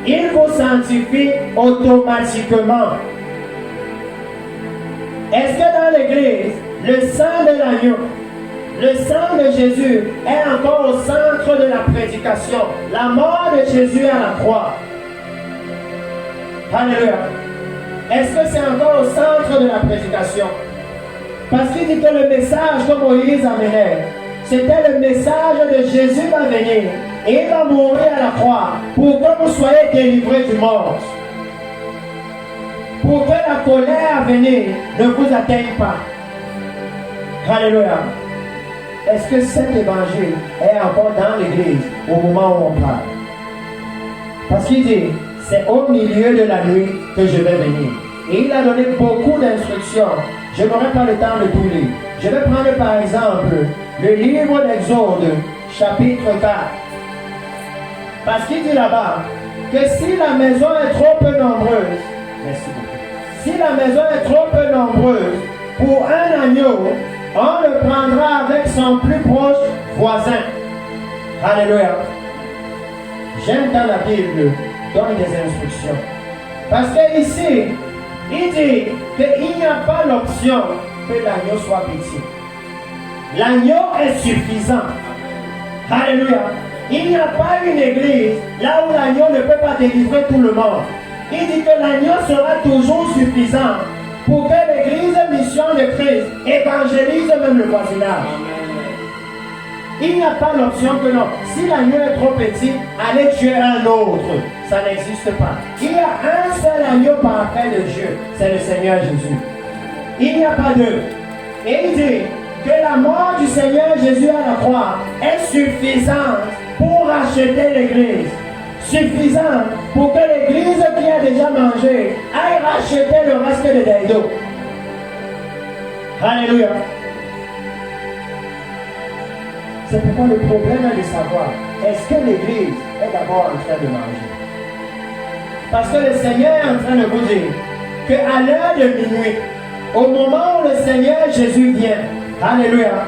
il vous sanctifie automatiquement. Est-ce que dans l'Église, le sang de l'agneau, le sang de Jésus est encore au centre de la prédication? La mort de Jésus à la croix. Alléluia. Est-ce que c'est encore au centre de la prédication? Parce qu'il dit que le message que Moïse amenait, c'était le message de Jésus va venir et il va mourir à la croix pour que vous soyez délivrés du monde. Pour que la colère à venir ne vous atteigne pas. Alléluia. Est-ce que cet évangile est encore dans l'Église au moment où on parle? Parce qu'il dit, c'est au milieu de la nuit que je vais venir. Et il a donné beaucoup d'instructions. Je n'aurai pas le temps de tout lire. Je vais prendre par exemple le livre d'Exode, chapitre 4. Parce qu'il dit là-bas que si la maison est trop peu nombreuse, merci beaucoup. Si la maison est trop peu nombreuse, pour un agneau, on le prendra avec son plus proche voisin. Alléluia. J'aime quand la Bible donne des instructions. Parce que ici, il dit qu'il n'y a pas l'option que l'agneau soit petit. L'agneau est suffisant. Alléluia. Il n'y a pas une église là où l'agneau ne peut pas délivrer tout le monde. Il dit que l'agneau sera toujours suffisant pour que l'église mission de Christ évangélise même le voisinage. Il n'y a pas l'option que non. Si l'agneau est trop petit, allez tuer un autre. Ça n'existe pas. Il y a un seul agneau parfait de Dieu. C'est le Seigneur Jésus. Il n'y a pas deux. Et il dit que la mort du Seigneur Jésus à la croix est suffisante pour racheter l'église. Suffisante pour que l'église qui a déjà mangé aille racheter le reste de Daïdo. Alléluia. C'est pourquoi le problème est de savoir, est-ce que l'église est d'abord en train de manger? Parce que le Seigneur est en train de vous dire qu'à l'heure de minuit, au moment où le Seigneur Jésus vient, alléluia,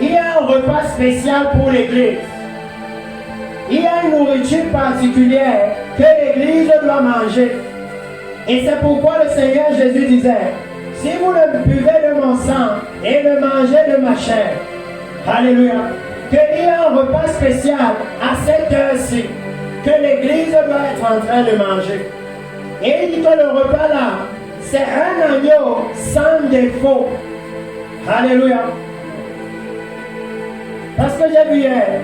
il y a un repas spécial pour l'église. Il y a une nourriture particulière que l'église doit manger. Et c'est pourquoi le Seigneur Jésus disait, si vous ne buvez de mon sang et ne mangez de ma chair, alléluia, qu'il y a un repas spécial à cette heure-ci que l'église doit être en train de manger. Et il dit que le repas là, c'est un agneau sans défaut. Alléluia. Parce que j'ai vu hier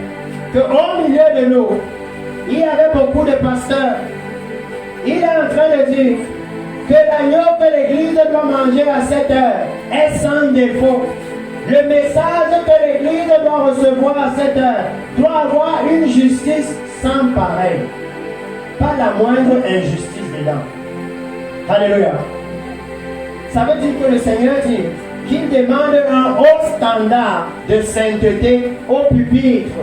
qu'au milieu de nous, il y avait beaucoup de pasteurs. Il est en train de dire que l'agneau que l'Église doit manger à cette heure est sans défaut. Le message que l'Église doit recevoir à cette heure doit avoir une justice sans pareil. Pas la moindre injustice dedans. Alléluia. Ça veut dire que le Seigneur dit qu'il demande un haut standard de sainteté au pupitre.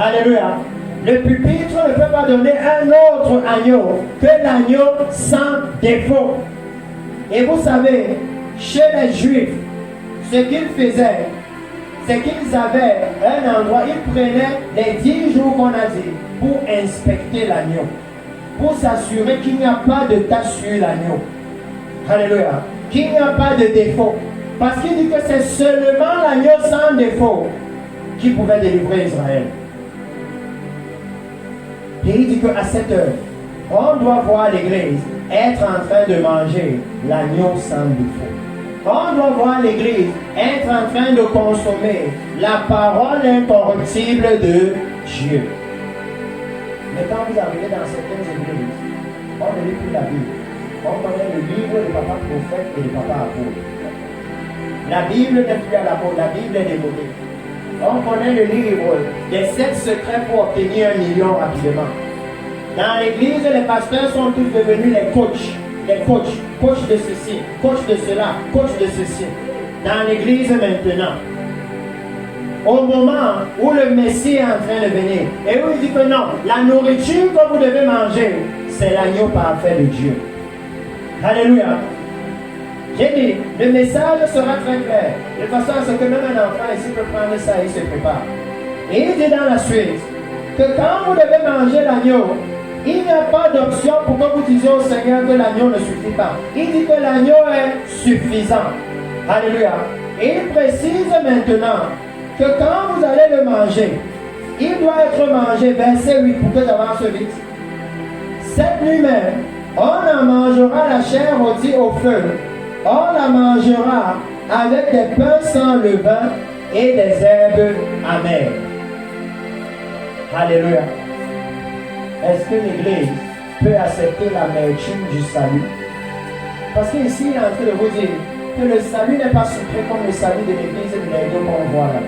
Alléluia. Le pupitre ne peut pas donner un autre agneau que l'agneau sans défaut. Et vous savez, chez les Juifs, ce qu'ils faisaient, c'est qu'ils avaient un endroit, ils prenaient les 10 jours qu'on a dit pour inspecter l'agneau, pour s'assurer qu'il n'y a pas de tache sur l'agneau. Alléluia. Qu'il n'y a pas de défaut. Parce qu'il dit que c'est seulement l'agneau sans défaut qui pouvait délivrer Israël. Et il dit qu'à cette heure, on doit voir l'Église être en train de manger l'agneau sans défaut. On doit voir l'Église être en train de consommer la parole incorruptible de Dieu. Mais quand vous arrivez dans certaines églises, on ne lit plus la Bible. On connaît le livre des papas prophètes et des papas apôtres. La Bible n'est plus à la mode, la Bible est démodée. On connaît le livre des 7 secrets pour obtenir 1 million rapidement. Dans l'église, les pasteurs sont tous devenus les coachs. Les coachs, coach de ceci, coach de cela, coach de ceci. Dans l'église maintenant, au moment où le Messie est en train de venir, et où il dit que non, la nourriture que vous devez manger, c'est l'agneau parfait de Dieu. Alléluia. J'ai dit, le message sera très clair, de façon à ce que même un enfant ici peut prendre ça et se prépare. Et il dit dans la suite, que quand vous devez manger l'agneau, il n'y a pas d'option pour que vous disiez au Seigneur que l'agneau ne suffit pas. Il dit que l'agneau est suffisant. Alléluia. Et il précise maintenant que quand vous allez le manger, il doit être mangé, verset 8, pour que j'avance vite. Cette nuit même, on en mangera la chair rôtie au feu. On la mangera avec des pains sans levain et des herbes amères. Alléluia. Est-ce que l'Église peut accepter l'amertume du salut? Parce qu'ici, il est en train de vous dire que le salut n'est pas sucré comme le salut de l'Église et de l'Église qu'on voit là.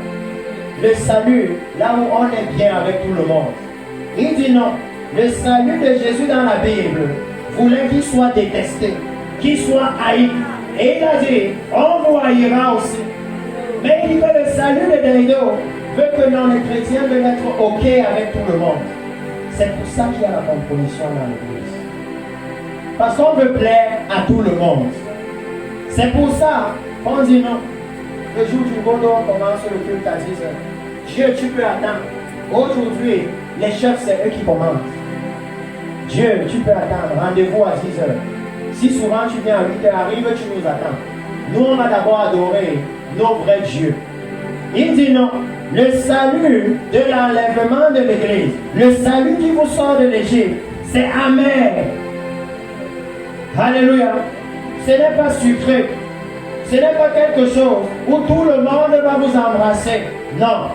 Le salut, là où on est bien avec tout le monde. Il dit non. Le salut de Jésus dans la Bible voulait qu'il soit détesté, qu'il soit haï. Et il a dit, on vous haïra aussi. Mais il dit que le salut de Dieu veut que non, les chrétiens veulent être OK avec tout le monde. C'est pour ça qu'il y a la compromission dans l'Église. Parce qu'on veut plaire à tout le monde. C'est pour ça qu'on dit non. Le jour du Godo, on commence le culte à 10h. Dieu, tu peux attendre. Aujourd'hui, les chefs, c'est eux qui commandent. Dieu, tu peux attendre. Rendez-vous à 10h. Si souvent tu viens à 8h, arrive, tu nous attends. Nous, on va d'abord adorer nos vrais dieux. Il dit non. Le salut de l'enlèvement de l'Église, le salut qui vous sort de l'Égypte, c'est amer. Alléluia. Ce n'est pas sucré. Ce n'est pas quelque chose où tout le monde va vous embrasser. Non.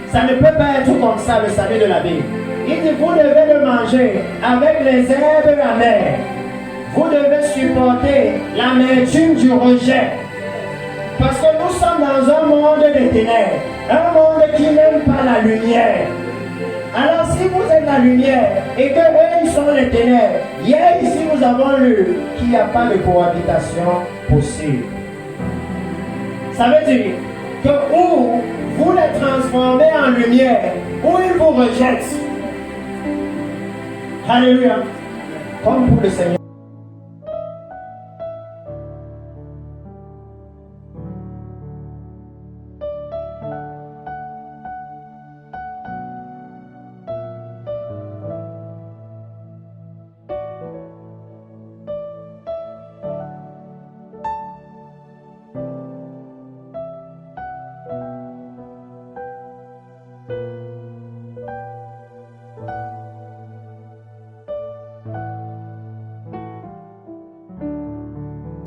Ça ne peut pas être comme ça, le salut de la Bible. Il dit, vous devez le manger avec les herbes amères. Vous devez supporter l'amertume du rejet. Parce que nous sommes dans un monde de ténèbres. Un monde qui n'aime pas la lumière. Alors si vous êtes la lumière et que eux ils sont les ténèbres, hier ici nous avons lu qu'il n'y a pas de cohabitation possible. Ça veut dire que où vous les transformez en lumière, où ils vous rejettent. Alléluia. Comme pour le Seigneur.